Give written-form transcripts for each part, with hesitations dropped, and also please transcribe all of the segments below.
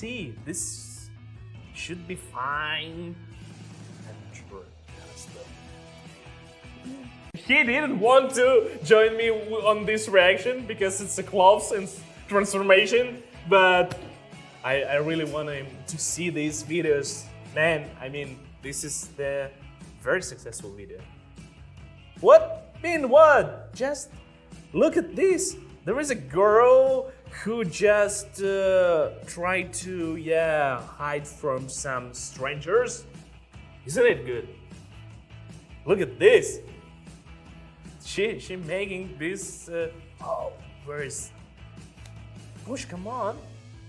see. This should be fine. I'm sure. He didn't want to join me on this reaction because it's a clothes and transformation, but I really want him to see these videos. Man, I mean, this is the very successful video. What? Mean what? Just look at this. There is a girl who just tried to, hide from some strangers. Isn't it good? Look at this. She making this. Where is? Push, come on.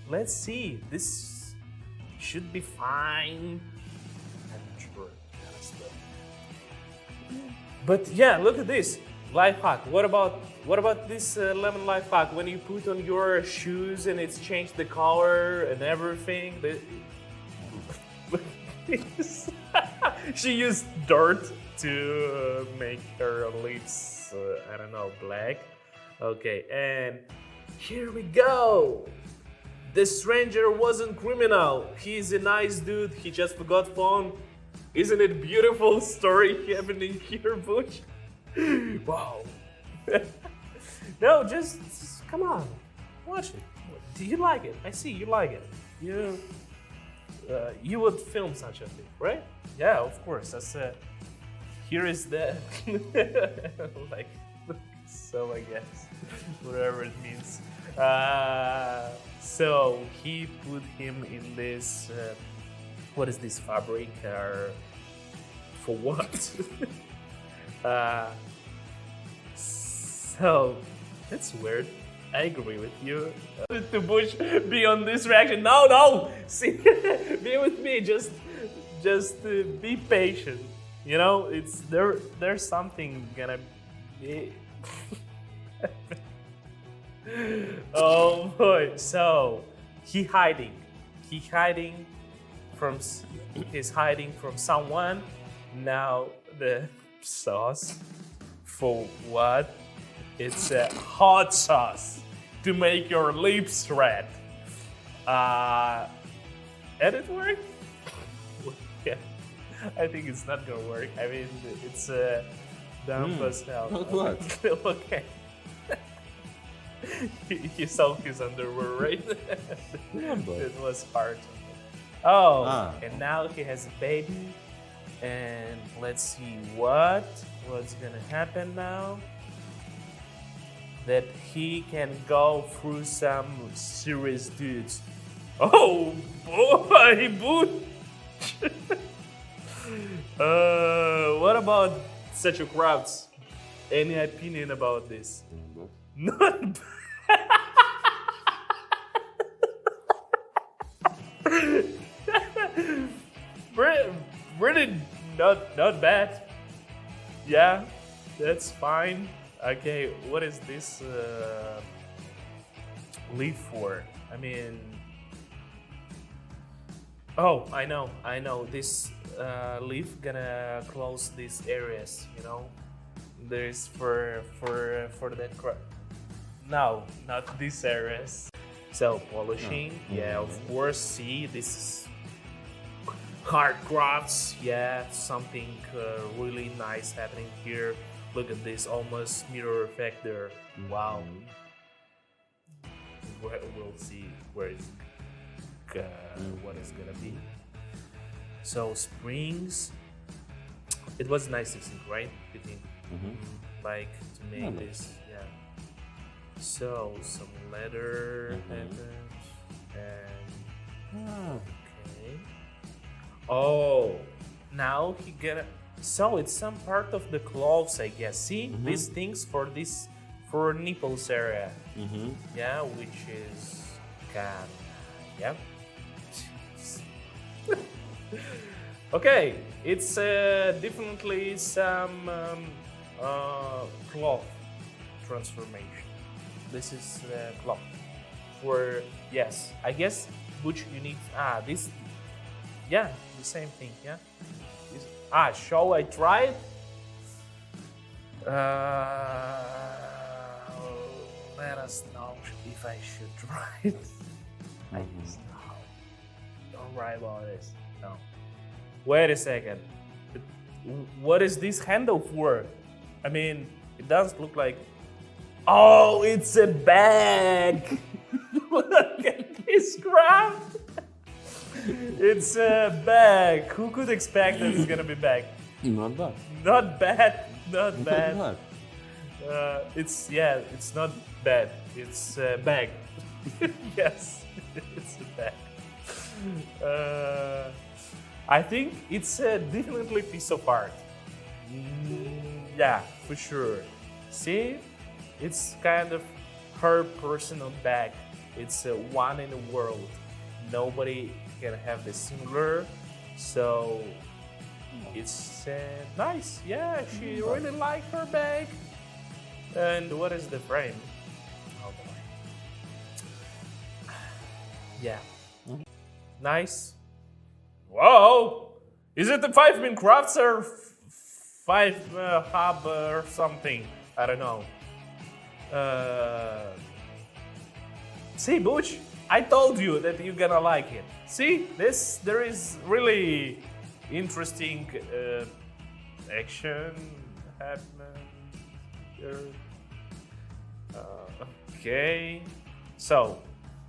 Let's see. This should be fine. I'm sure. But yeah, look at this life hack. What about this lemon life hack? When you put on your shoes and it's changed the color and everything. Look at this. She used dirt to make her lips, I don't know, black. Okay, and here we go. The stranger wasn't criminal. He's a nice dude. He just forgot phone. Isn't it beautiful story happening here, Butch? Wow. No, just come on, watch it. Do you like it? I see you like it. You would film such a thing, right? Yeah, of course. That's here is the like so I guess whatever it means. So he put him in this. What is this fabric? For what? So that's weird. I agree with you. To Bush be on this reaction. No. See, be with me. Just be patient. You know, it's there's something gonna be. Oh boy! So he's hiding from someone. Now the sauce for what? It's a hot sauce to make your lips red. And it worked? Yeah, I think it's not gonna work. I mean, it's dumb as hell. What? Okay. He saw his underwear, right? Yeah, but It was hard. Oh, and now he has a baby. And let's see what's gonna happen now. That he can go through some serious dudes. Oh boy, boot. What about sexual crowds? Any opinion about this? Not really not bad. Yeah, that's fine. Okay, what is this leaf for? I mean, oh, I know. This leaf gonna close these areas. You know, there's for that. No, not these areas. So polishing, yeah, of course. See, this is hard crafts. Yeah, something really nice happening here. Look at this, almost mirror effect there. Wow. We'll see where it's what it's gonna be. So springs. It was nice, right? You think? Like to make this, yeah. So some leather patterns and okay. Oh, now he get. So it's some part of the clothes, I guess. See these things for nipples area. Yeah, which is yeah. Okay, it's definitely some cloth transformation. This is cloth for yes. I guess which you need this. Yeah, the same thing. Yeah. Shall I try it? Let us know if I should try it. I guess no. Don't write about this. No. Wait a second. What is this handle for? I mean, it does look like. Oh, it's a bag. Look at this crap. It's a bag. Who could expect that it's gonna be bag? Not bad. Not bad. Not Not bad. bad. It's not bad. It's a bag. Yes, it's a bag. I think it's definitely a piece of art. Yeah, for sure. See, it's kind of her personal bag. It's one in the world. Nobody can have the similar, so it's nice. Yeah, she really liked her bag. And what is the frame? Oh boy. Yeah. Nice. Whoa! Is it the 5-min crafts or 5 hub or something? I don't know. See, Butch, I told you that you're gonna like it. See, there is really interesting action happening here. Okay, so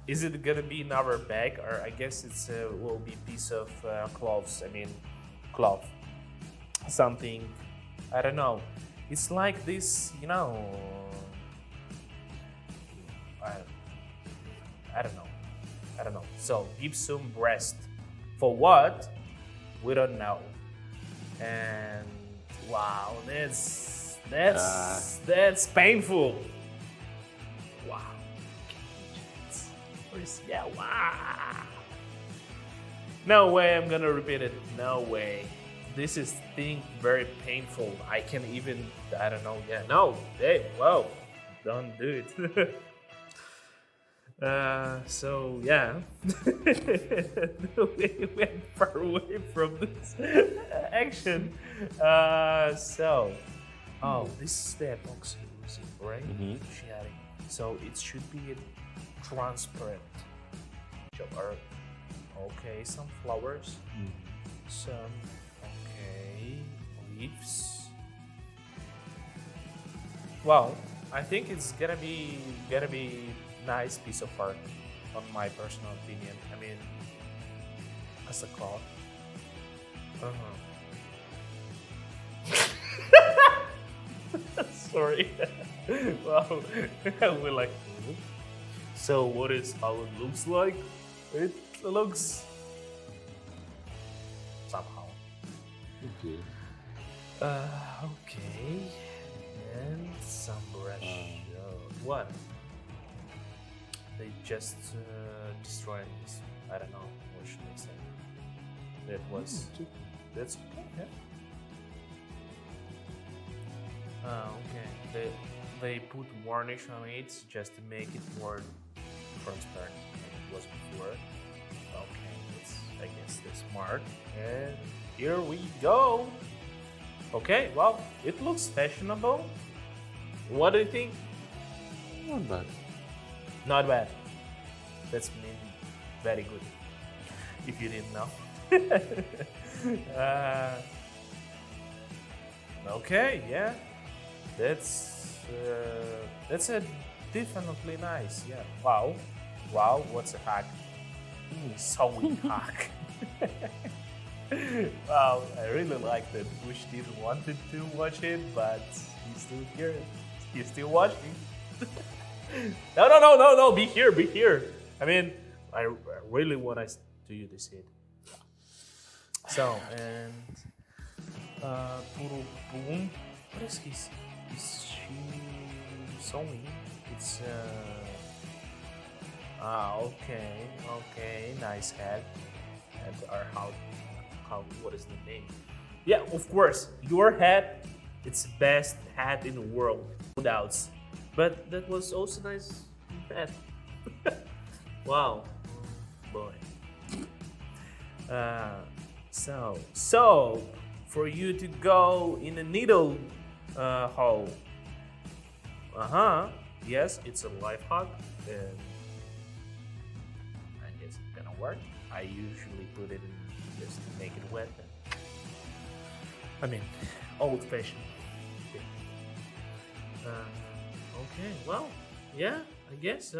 is it gonna be in our bag, or I guess it's will be piece of cloths? I mean, cloth, something. I don't know. It's like this, you know. I don't know. I don't know. So gypsum breast, for what? We don't know. And wow, that's painful. Wow. Yeah, wow. No way I'm gonna repeat it. No way. This is thing very painful. I can even, I don't know. Yeah, no. Hey, whoa. Don't do it. So yeah, we went far away from this action. Oh, this is the epoxy resin, right? Mhm. Sharing. So it should be transparent. Okay, some flowers, some leaves. Well, I think it's gonna be nice piece of art, on my personal opinion. I mean, as a cloth. Sorry. Wow. We're like, so what is how it looks like? It looks somehow. Okay. Okay. And some brush. What? They just destroyed this. I don't know what should I say. That's okay. Okay. They put varnish on it just to make it more transparent than it was before. Okay, I guess they're smart. And here we go. Okay, well, it looks fashionable. What do you think? Not bad. Not bad. That's maybe very good. If you didn't know. Okay, yeah. That's a definitely nice. Yeah. Wow. What's a hack? Sewing hack. Wow, I really like that. Bush didn't want to watch it, but he's still here. He's still watching. No, be here. I mean, I really want us to do this hit. So, and Puro Boom. What is his? Is she sewing? It's okay, nice hat. And how what is the name? Yeah, of course, your hat. It's best hat in the world, no doubts. But that was also nice hat. Wow, boy. So for you to go in a needle hole. Yes, it's a life hack, and I guess it's gonna work. I usually put it in just to make it wet. I mean, old-fashioned. Okay, well, yeah, I guess so.